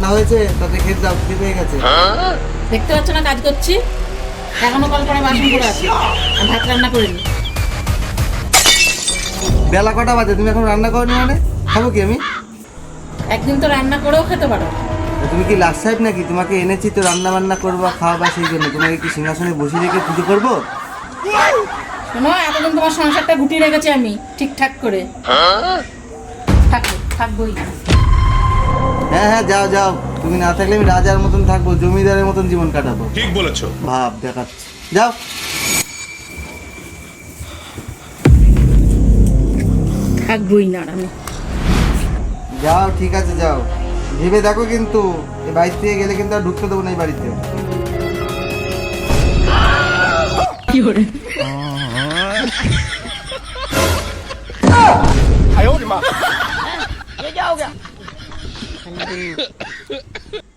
রান্না হয়েছে, তাতে খেতে যাও, খিদে পেয়ে গেছে। দেখতে পাচ্ছ না কাজ করছি, এখনো কল করে বাসন করে আছে, আর ভাত রান্না করিনি। বেলা কটা বাজে, তুমি এখন রান্না করনি মানে? খাবো কি আমি? একদিন তো রান্না করেও খেতে পারো। তা তুমি কি লাস্ট সাহেব নাকি? তোমাকে এনেছি তো রান্না বান্না করবা, খাওয়াবা, সেই জন্য তোমাকে কি সিংহাসনে বসিয়ে রেখে পুজো করবো? শোনো, এতদিন তোমার সংসারটা গুটিয়ে রেখেছি আমি ঠিকঠাক করে। থাকবোই। হ্যাঁ হ্যাঁ, যাও যাও, তুমি না থাকলে আমি রাজার মতন থাকবো, জমিদারের মতন জীবন কাটাবো। ঠিক বলেছো। ভাব দেখাচ্ছি, যাও। থাকবোই না আর আমি। যাও, ঠিক আছে, যাও। ভেবে দেখো কিন্তু, এই বাড়ি থেকে গেলে কিন্তু আর ঢুকতে দেবো না এই বাড়িতে। কি করে? 哎呦我的妈！